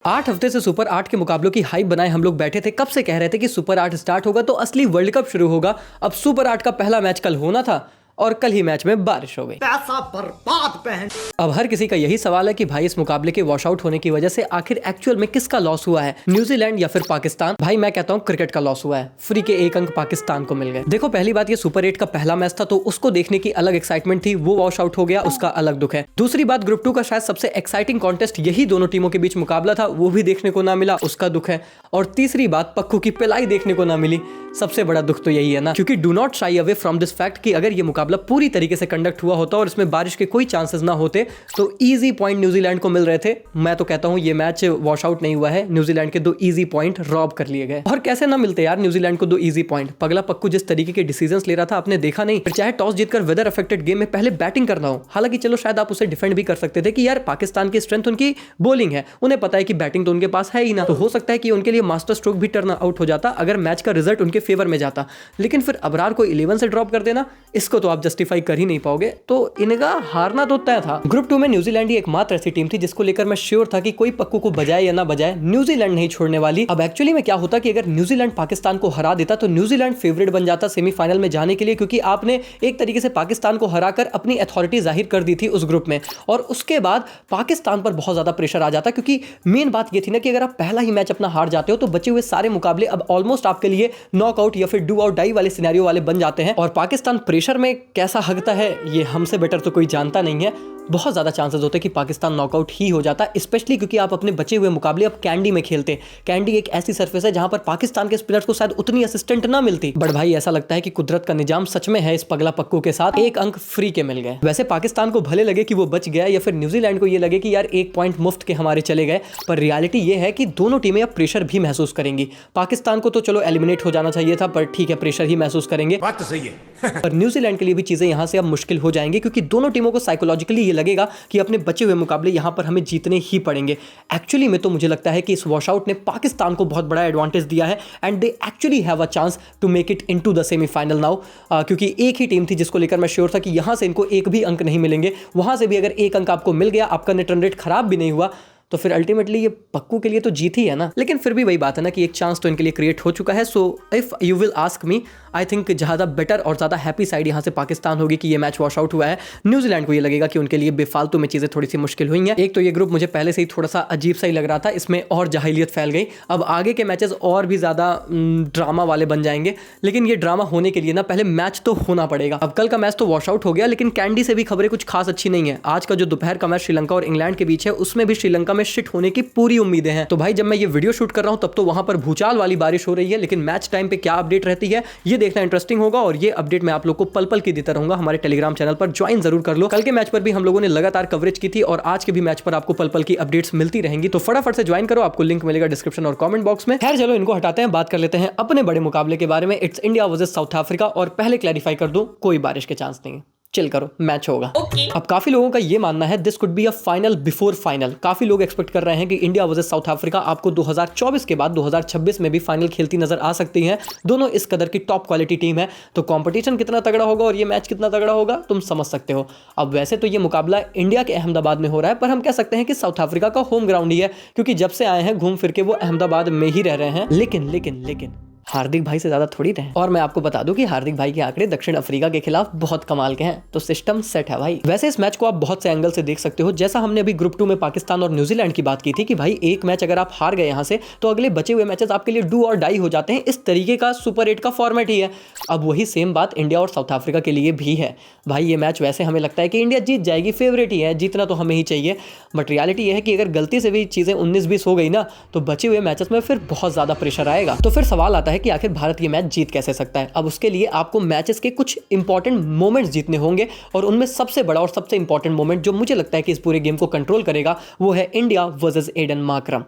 8 हफ्ते से सुपर 8 के मुकाबलों की हाइप बनाए हम लोग बैठे थे। कब से कह रहे थे कि सुपर 8 स्टार्ट होगा तो असली वर्ल्ड कप शुरू होगा। अब सुपर 8 का पहला मैच कल होना था और कल ही मैच में बारिश हो गई। पैसा बर्बाद पहन। अब हर किसी का यही सवाल है कि भाई इस मुकाबले के वॉश आउट होने की वजह से आखिर एक्चुअल में किसका लॉस हुआ है, न्यूजीलैंड या फिर पाकिस्तान? भाई मैं कहता हूँ क्रिकेट का लॉस हुआ है। फ्री के 1 अंक पाकिस्तान को मिल गए। देखो पहली बात, ये सुपर 8 का पहला मैच था तो उसको देखने की अलग एक्साइटमेंट थी, वो वॉश आउट हो गया, उसका अलग दुख है। दूसरी बात, ग्रुप 2 का शायद सबसे एक्साइटिंग कॉन्टेस्ट यही दोनों टीमों के बीच मुकाबला था, वो भी देखने को ना मिला, उसका दुख है। और तीसरी बात, पक्कू की पिलाई देखने को ना मिली, सबसे बड़ा दुख तो यही है ना। क्योंकि do not shy away from this fact कि अगर ये मुकाबला पूरी तरीके से कंडक्ट हुआ होता और इसमें बारिश के कोई चांसेस ना होते तो इजी पॉइंट न्यूजीलैंड को मिल रहे थे। मैं तो कहता हूं ये मैच वॉश आउट नहीं हुआ है, न्यूजीलैंड के 2 इजी पॉइंट रॉब कर लिए गए। और कैसे ना मिलते यार न्यूजीलैंड को 2 इजी पॉइंट। पगला पक्कू जिस तरीके के डिसीजंस ले रहा था आपने देखा नहीं? फिर चाहे टॉस जीतकर वेदर अफेक्टेड गेम में पहले बैटिंग करना हो, हालांकि चलो शायद आप उसे डिफेंड भी कर सकते थे कि यार पाकिस्तान की स्ट्रेंथ उनकी बॉलिंग है, उन्हें पता है कि बैटिंग तो उनके पास है ही ना, तो हो सकता है कि उनके लिए मास्टर स्ट्रोक भी टर्न आउट हो जाता अगर मैच का रिजल्ट उनके फेवर में जाता। लेकिन फिर अबरार को 11 से ड्रॉप कर देना, इसको तो आप जस्टिफाई कर ही नहीं पाओगे, तो इनका हारना तो तय था। ग्रुप 2 में न्यूजीलैंड ही एकमात्र ऐसी टीम थी जिसको लेकर मैं श्योर था कि कोई पक्कू को बजाए या ना बजाए, न्यूजीलैंड नहीं छोड़ने वाली। अब एक्चुअली में क्या होता कि अगर न्यूजीलैंड पाकिस्तान को हरा देता तो न्यूजीलैंड फेवरेट बन जाता सेमीफाइनल में जाने के लिए, क्योंकि आपने एक तरीके से पाकिस्तान को हराकर अपनी अथॉरिटी जाहिर कर दी थी उस ग्रुप में। और उसके बाद पाकिस्तान पर बहुत ज्यादा प्रेशर आ जाता, क्योंकि मेन बात ये थी ना कि अगर आप पहला ही मैच अपना हार जाते हो तो बचे हुए सारे मुकाबले अब ऑलमोस्ट आपके लिए नॉकआउट या फिर डू और डाई वाले सिनेरियो वाले बन जाते हैं। और पाकिस्तान प्रेशर में कैसा हगता है ये हमसे बेटर तो कोई जानता नहीं है। बहुत ज्यादा चांसेस होते हैं कि पाकिस्तान नॉकआउट ही हो जाता, स्पेशली क्योंकि आप अपने बचे हुए मुकाबले अब कैंडी में खेलते। कैंडी एक ऐसी सरफेस है जहां पर पाकिस्तान के स्पिनर्स को शायद उतनी असिस्टेंट ना मिलती। बट भाई ऐसा लगता है कि कुदरत का निजाम सच में है इस पगला पक्कू के साथ। 1 अंक फ्री के मिल गए। वैसे पाकिस्तान को भले लगे कि वो बच गया या फिर न्यूजीलैंड को ये लगे कि यार 1 पॉइंट मुफ्त के हमारे चले गए, पर रियलिटी ये है कि दोनों टीमें अब प्रेशर भी महसूस करेंगी। पाकिस्तान को तो चलो एलिमिनेट हो जाना चाहिए था, पर ठीक है प्रेशर ही महसूस करेंगे, बात तो सही है। पर न्यूजीलैंड के लिए भी चीजें यहां से अब मुश्किल हो जाएंगी, क्योंकि दोनों टीमों को साइकोलॉजिकली ये लगेगा कि अपने बचे हुए मुकाबले यहां पर हमें जीतने ही पड़ेंगे। एक्चुअली में तो मुझे लगता है कि इस वॉशआउट ने पाकिस्तान को बहुत बड़ा एडवांटेज दिया है and they actually have a chance to make it into the semifinal now. क्योंकि एक ही टीम थी जिसको लेकर मैं श्योर था कि यहां से इनको एक भी अंक नहीं मिलेंगे, वहां से भी अगर 1 अंक आपको मिल गया, आपका नेट रन रेट खराब भी नहीं हुआ, तो फिर अल्टीमेटली ये पक्कू के लिए तो जीत ही है ना। लेकिन फिर भी वही बात है ना कि एक चांस तो इनके लिए क्रिएट हो चुका है। So if you will ask me, I think ज़्यादा बेटर और ज़्यादा हैप्पी साइड यहाँ से पाकिस्तान होगी कि ये मैच वॉश आउट हुआ है। न्यूजीलैंड को ये लगेगा कि उनके लिए बेफालतू में चीज़ें थोड़ी सी मुश्किल हुई हैं। एक तो ये ग्रुप मुझे पहले से ही थोड़ा सा अजीब सा ही लग रहा था, इसमें और जाहिलियत फैल गई। अब आगे के मैचेस और भी ज़्यादा ड्रामा वाले बन जाएंगे, लेकिन ये ड्रामा होने के लिए ना पहले मैच तो होना पड़ेगा। अब कल का मैच तो वॉश आउट हो गया, लेकिन कैंडी से भी खबरें कुछ खास अच्छी नहीं है। आज का जो दोपहर का मैच श्रीलंका और इंग्लैंड के बीच है, उसमें भी श्रीलंका में शिट होने की पूरी उम्मीदें हैं। तो भाई जब मैं ये वीडियो शूट कर रहा हूं तब तो वहां पर भूचाल वाली बारिश हो रही है, लेकिन मैच टाइम पे क्या अपडेट रहती है ये देखना इंटरेस्टिंग होगा। और ये अपडेट मैं आप लोग को पल पल की देता रहूंगा। हमारे टेलीग्राम चैनल पर ज्वाइन जरूर कर लो। कल के मैच पर भी हम लोगों ने लगातार कवरेज की थी और आज के भी मैच पर आपको पल पल की अपडेट्स मिलती रहेंगी, तो फटाफट से ज्वाइन करो। आपको लिंक मिलेगा डिस्क्रिप्शन और कमेंट बॉक्स में। खैर चलो इनको हटाते हैं, बात कर लेते हैं अपने बड़े मुकाबले के बारे में। It's India versus south Africa. और पहले क्लैरिफाई कर दूं, कोई बारिश के चांस नहीं है, चिल करो, मैच होगा। अब काफी लोगों का ये मानना है this could be a final before final. काफी लोग एक्सपेक्ट कर रहे हैं कि इंडिया वर्सेस साउथ अफ्रीका आपको 2024 के बाद 2026 में भी फाइनल खेलती नजर आ सकती है। दोनों इस कदर की टॉप क्वालिटी टीम है, तो कंपटीशन कितना तगड़ा होगा और ये मैच कितना तगड़ा होगा तुम समझ सकते हो। अब वैसे तो ये मुकाबला इंडिया के अहमदाबाद में हो रहा है, पर हम कह सकते हैं कि साउथ अफ्रीका का होम ग्राउंड ही है, क्योंकि जब से आए हैं घूम फिर के वो अहमदाबाद में ही रह रहे हैं। लेकिन हार्दिक भाई से ज्यादा थोड़ी रहे। और मैं आपको बता दूं कि हार्दिक भाई के आंकड़े दक्षिण अफ्रीका के खिलाफ बहुत कमाल के हैं, तो सिस्टम सेट है भाई। वैसे इस मैच को आप बहुत से एंगल से देख सकते हो। जैसा हमने अभी ग्रुप 2 में पाकिस्तान और न्यूजीलैंड की बात की थी कि भाई एक मैच अगर आप हार गए यहां से तो अगले बचे हुए मैचेस आपके लिए डू और डाई हो जाते हैं। इस तरीके का सुपर 8 का फॉर्मेट ही है। अब वही सेम बात इंडिया और साउथ अफ्रीका के लिए भी है। भाई ये मैच वैसे हमें लगता है कि इंडिया जीत जाएगी, फेवरेट ही है, जीतना तो हमें ही चाहिए, बट रियलिटी ये है कि अगर गलती से भी चीजें 19-20 हो गई ना तो बचे हुए मैचेस में फिर बहुत ज्यादा प्रेशर आएगा। तो फिर सवाल आता है कि आखिर भारत ये मैच जीत कैसे सकता है। अब उसके लिए आपको मैचेस के कुछ इंपॉर्टेंट मोमेंट्स जीतने होंगे, और उनमें सबसे बड़ा और सबसे इंपॉर्टेंट मोमेंट जो मुझे लगता है कि इस पूरे गेम को कंट्रोल करेगा वो है इंडिया वर्सेस एडन मार्करम।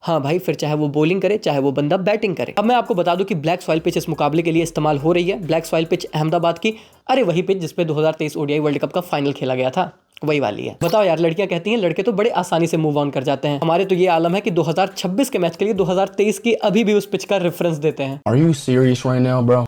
हाँ भाई, फिर चाहे वो बॉलिंग करे चाहे वो बंदा बैटिंग करे। अब मैं आपको बता दूं कि ब्लैक सॉइल पिच इस मुकाबले के लिए इस्तेमाल हो रही है। ब्लैक सॉइल पिच अहमदाबाद की, अरे वही पिच जिसपे 2023 ओडीआई वर्ल्ड कप का फाइनल खेला गया था, वही वाली है। बताओ यार, लड़कियां कहती हैं लड़के तो बड़े आसानी से मूव ऑन कर जाते हैं। हमारे तो ये आलम है कि 2026 के मैच के लिए 2023 की अभी भी उस पिच का रेफरेंस देते हैं। Are you serious right now, bro?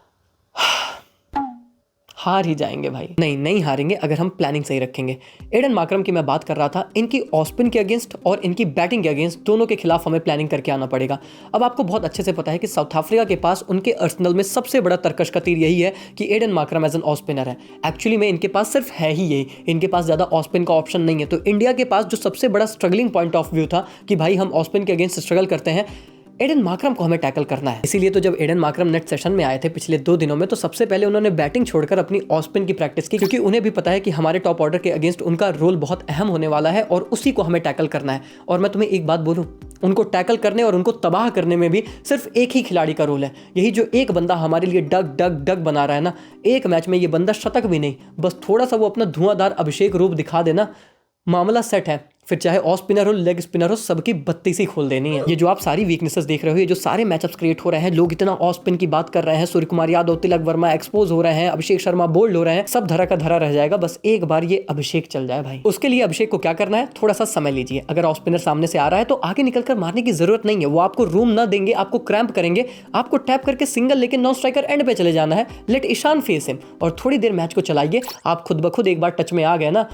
हार ही जाएंगे भाई। नहीं हारेंगे अगर हम प्लानिंग सही रखेंगे। एडन मार्करम की मैं बात कर रहा था, इनकी ऑस्पिन के अगेंस्ट और इनकी बैटिंग के अगेंस्ट दोनों के खिलाफ हमें प्लानिंग करके आना पड़ेगा। अब आपको बहुत अच्छे से पता है कि साउथ अफ्रीका के पास उनके अर्सेनल में सबसे बड़ा तरकश का तीर यही है कि एडन मार्करम एज एन ऑस्पिनर है। एक्चुअली में इनके पास सिर्फ है ही यही, इनके पास ज्यादा ऑस्पिन का ऑप्शन नहीं है। तो इंडिया के पास जो सबसे बड़ा स्ट्रगलिंग पॉइंट ऑफ व्यू था कि भाई हम ऑस्पिन के अगेंस्ट स्ट्रगल करते हैं, एडन मार्करम को हमें टैकल करना है। इसीलिए तो जब एडन मार्करम नेट सेशन में आए थे पिछले 2 दिनों में, तो सबसे पहले उन्होंने बैटिंग छोड़कर अपनी ऑस्पिन की प्रैक्टिस की, क्योंकि उन्हें भी पता है कि हमारे टॉप ऑर्डर के अगेंस्ट उनका रोल बहुत अहम होने वाला है और उसी को हमें टैकल करना है। और मैं तुम्हें एक बात बोलूं, उनको टैकल करने और उनको तबाह करने में भी सिर्फ एक ही खिलाड़ी का रोल है। यही जो एक बंदा हमारे लिए डग डग डग बना रहा है ना, एक मैच में ये बंदा शतक भी नहीं, बस थोड़ा सा वो अपना धुआंधार अभिषेक रूप दिखा देना, मामला सेट है। फिर चाहे ऑफ स्पिनर हो, लेग स्पिनर हो, सबकी बत्ती सी खोल देनी है। ये जो आप सारी वीकनेसेस देख रहे हो, ये जो सारे मैचअप्स क्रिएट हो रहे हैं, लोग इतना ऑफ स्पिन की बात कर रहे हैं, सूर्य कुमार यादव, तिलक वर्मा एक्सपोज हो रहे हैं, अभिषेक शर्मा बोल्ड हो रहे हैं, सब धरा का धरा रह जाएगा। बस एक बार ये अभिषेक चल जाए भाई। उसके लिए अभिषेक को क्या करना है, थोड़ा सा समय लीजिए। अगर ऑफ स्पिनर सामने से आ रहा है तो आगे निकलकर मारने की जरूरत नहीं है। वो आपको रूम ना देंगे, आपको क्रैम्प करेंगे, आपको टैप करके सिंगल लेके नॉन स्ट्राइकर एंड पे चले जाना है। लेट ईशान फेस हिम और थोड़ी देर मैच को चलाइए। आप खुद ब खुद एक बार टच में आ गए ना,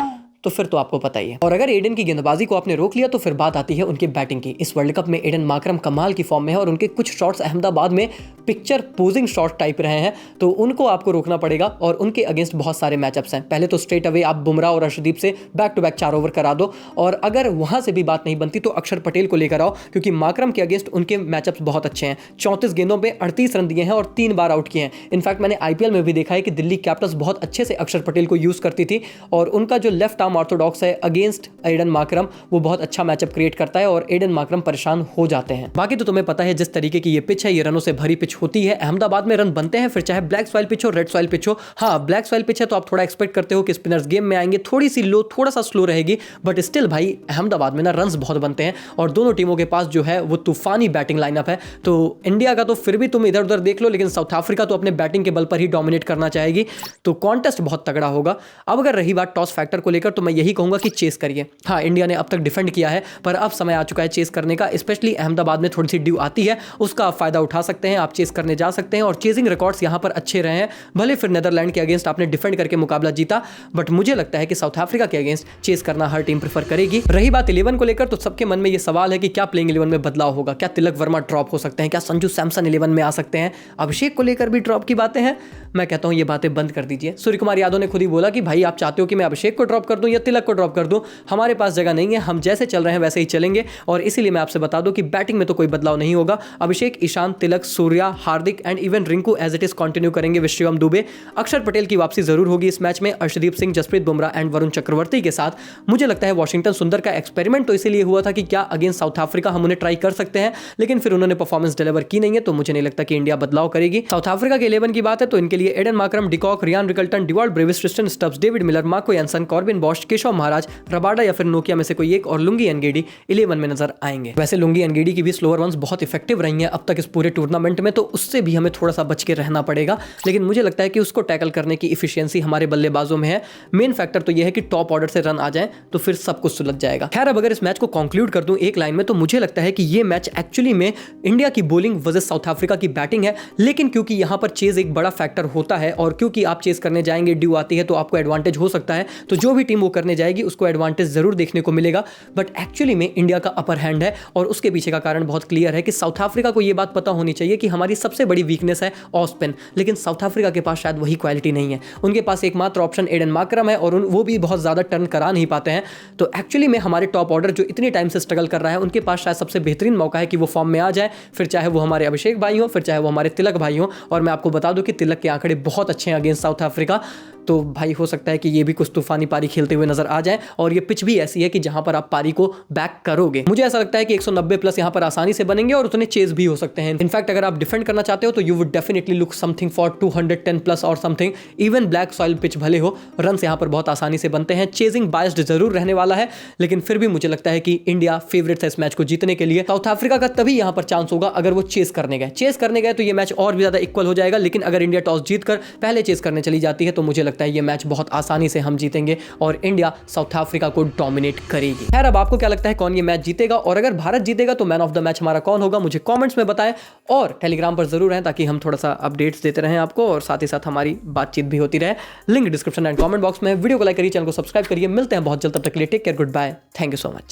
तो फिर तो आपको पता ही है। और अगर एडन की गेंदबाजी को आपने रोक लिया तो फिर बात आती है उनके बैटिंग की। इस वर्ल्ड कप में एडन मार्करम कमाल की फॉर्म में है और उनके कुछ शॉट्स अहमदाबाद में पिक्चर पोजिंग शॉट टाइप रहे हैं, तो उनको आपको रोकना पड़ेगा। और उनके अगेंस्ट बहुत सारे मैचअप्स हैं। पहले तो स्ट्रेट अवे आप बुमराह और अर्शदीप से बैक टू बैक 4 ओवर करा दो, और अगर वहां से भी बात नहीं बनती तो अक्षर पटेल को लेकर आओ, क्योंकि मार्करम के अगेंस्ट उनके मैचअप्स बहुत अच्छे हैं। 34 गेंदों पे 38 रन दिए हैं और 3 बार आउट किए हैं। इनफैक्ट मैंने आईपीएल में भी देखा है कि दिल्ली कैपिटल्स बहुत अच्छे से अक्षर पटेल को यूज करती थी, और उनका जो लेफ्ट आर्म ऑर्थोडॉक्स है अगेंस्ट एडन मार्करम, वो बहुत अच्छा मैचअप क्रिएट करता है और एडन मार्करम परेशान हो जाते हैं। बाकी तो तुम्हें पता है जिस तरीके की ये पिच है, ये रनों से भरी पिच होती है। अहमदाबाद में रन बनते हैं, फिर चाहे ब्लैक सॉइल पिच हो, रेड सॉइल पिच हो। हाँ, ब्लैक सॉइल पिच है तो आप थोड़ा एक्सपेक्ट करते हो कि स्पिनर्स गेम में आएंगे, थोड़ी सी लो, थोड़ा सा स्लो रहेगी, बट स्टिल भाई अहमदाबाद में ना रन्स बहुत बनते हैं और दोनों टीमों के पास जो है वो तूफानी बैटिंग लाइनअप है। तो इंडिया का तो फिर भी तुम इधर उधर देख लो, लेकिन साउथ अफ्रीका तो अपने बैटिंग के बल पर ही डोमिनेट करना चाहेगी, तो कॉन्टेस्ट बहुत तगड़ा होगा। अब अगर रही बात टॉस फैक्टर को लेकर, तो मैं यही कहूंगा कि चेस करिए। हाँ, इंडिया ने अब तक डिफेंड किया है, पर अब समय आ चुका है चेस करने का। स्पेशली अहमदाबाद में थोड़ी सी ड्यू आती है, उसका आप फायदा उठा सकते हैं, आप चेस करने जा सकते हैं। और चेजिंग रिकॉर्ड्स यहां पर अच्छे रहे हैं। भले फिर नीदरलैंड के अगेंस्ट आपने डिफेंड करके मुकाबला जीता, बट मुझे लगता है कि साउथ अफ्रीका के अगेंस्ट चेस करना हर टीम प्रेफर करेगी। रही बात 11 को लेकर, तो सबके मन में यह सवाल है कि क्या प्लेइंग 11 में बदलाव होगा, क्या तिलक वर्मा ड्रॉप हो सकते हैं, क्या संजू सैमसन 11 में आ सकते हैं, अभिषेक को लेकर भी ड्रॉप की बातें हैं। मैं कहता हूं ये बातें बंद कर दीजिए। सूर्य कुमार यादव ने खुद ही बोला कि भाई आप चाहते हो कि मैं अभिषेक को ड्रॉप कर दूं या तिलक को ड्रॉप कर दूं, हमारे पास जगह नहीं है, हम जैसे चल रहे हैं वैसे ही चलेंगे। और इसीलिए मैं आपसे बता दूं कि बैटिंग में तो कोई बदलाव नहीं होगा। Abhishek, Ishan, Tilak, Surya, Hardik and even Rinku as it is continue करेंगे विद शिवम दुबे। अक्षर पटेल की वापसी जरूर होगी इस मैच में, अर्शदीप सिंह, जसप्रीत बुमराह एंड वरुण चक्रवर्ती के साथ। मुझे लगता है वॉशिंगटन सुंदर का एक्सपेरिमेंट तो इसीलिए हुआ था कि क्या अगेंस्ट साउथ अफ्रीका हम उन्हें ट्राई कर सकते हैं, लेकिन फिर उन्होंने परफॉर्मेंस डिलीवर की नहीं है, तो मुझे नहीं लगता कि इंडिया बदलाव करेगी। साउथ अफ्रीका के 11 की बात है तो इनके लिए Aiden Markram, de Kock, Ryan Rickelton, Dewald Brevis, Tristan Stubbs, David Miller, Marco Jansen, Corbin Bosch, Keshav Maharaj, Rabada या फिर नोकिया में से कोई एक, और लुंगी एनगेडी 11 में नजर आएंगे। वैसे लुंगी एनगेडी की भी स्लोअर वंस बहुत इफेक्टिव रही हैं अब तक इस पूरे टूर्नामेंट में, तो उससे भी हमें थोड़ा सा बच के रहना पड़ेगा। लेकिन मुझे लगता है कि उसको टैकल करने की इफिशियंसी हमारे बल्लेबाजों में है। मेन फैक्टर तो यह है कि टॉप ऑर्डर से रन आ जाए तो फिर सब कुछ सुलझ जाएगा। खैर, अब अगर इस मैच को कंक्लूड कर दूं एक लाइन में, तो मुझे लगता है कि ये मैच एक्चुअली में इंडिया की बॉलिंग वर्सेस साउथ अफ्रीका की बैटिंग है। लेकिन क्योंकि यहां पर चेज एक बड़ा फैक्टर होता है, और क्योंकि आप चेज करने जाएंगे, ड्यू आती है, तो आपको एडवांटेज हो सकता है, तो जो भी टीम वो करने जाएगी उसको एडवांटेज जरूर देखने को मिलेगा। बट एक्चुअली में इंडिया का अपर हैंड है, और उसके पीछे का कारण बहुत क्लियर है कि साउथ अफ्रीका को यह बात पता होनी चाहिए कि हमारी सबसे बड़ी वीकनेस है ऑफ स्पिन, लेकिन साउथ अफ्रीका के पास शायद वही क्वालिटी नहीं है। उनके पास एकमात्र ऑप्शन एडन मार्करम है, और वो भी बहुत ज्यादा टर्न करा नहीं पाते हैं। तो एक्चुअली में हमारे टॉप ऑर्डर जो इतने टाइम से स्ट्रगल कर रहा है, उनके पास शायद सबसे बेहतरीन मौका है कि वो फॉर्म में आ जाए, फिर चाहे वो हमारे अभिषेक भाई हो, फिर चाहे वो हमारे तिलक भाई हो। और मैं आपको बता दूं कि तिलक के आंकड़े बहुत अच्छे हैं अगेंस्ट साउथ अफ्रीका, तो भाई हो सकता है कि ये भी कुछ तूफानी पारी खेलते हुए नजर आ जाए। और ये पिच भी ऐसी है कि जहां पर आप पारी को बैक करोगे। मुझे ऐसा लगता है कि 190 प्लस यहां पर आसानी से बनेंगे और उतने चेज भी हो सकते हैं। इनफैक्ट अगर आप डिफेंड करना चाहते हो तो you would definitely look something for 210 plus और something. Even black soil pitch भले हो, रन यहां पर बहुत आसानी से बनते हैं। चेजिंग बायस्ड जरूर रहने वाला है, लेकिन फिर भी मुझे लगता है कि इंडिया फेवरेट है इस मैच को जीतने के लिए। साउथ अफ्रीका का तभी यहां पर चांस होगा अगर वो चेस करने गए तो ये मैच और भी ज्यादा इक्वल हो जाएगा। लेकिन अगर इंडिया टॉस जीतकर पहले चेस करने चली जाती है तो मुझे लगता है ये मैच बहुत आसानी से हम जीतेंगे और इंडिया साउथ अफ्रीका को डोमिनेट करेगी। खैर, अब आपको क्या लगता है कौन ये मैच जीतेगा, और अगर भारत जीतेगा तो मैन ऑफ द मैच हमारा कौन होगा, मुझे कमेंट्स में बताएं। और टेलीग्राम इंस्टाग्राम पर जरूर हैं ताकि हम थोड़ा सा अपडेट्स देते रहें आपको और साथ ही साथ हमारी बातचीत भी होती रहे। Link description and comment box में। वीडियो को लाइक करिए, चैनल को सब्सक्राइब करिए। मिलते हैं बहुत जल्द, तब तक के लिए take care, goodbye, thank you so much.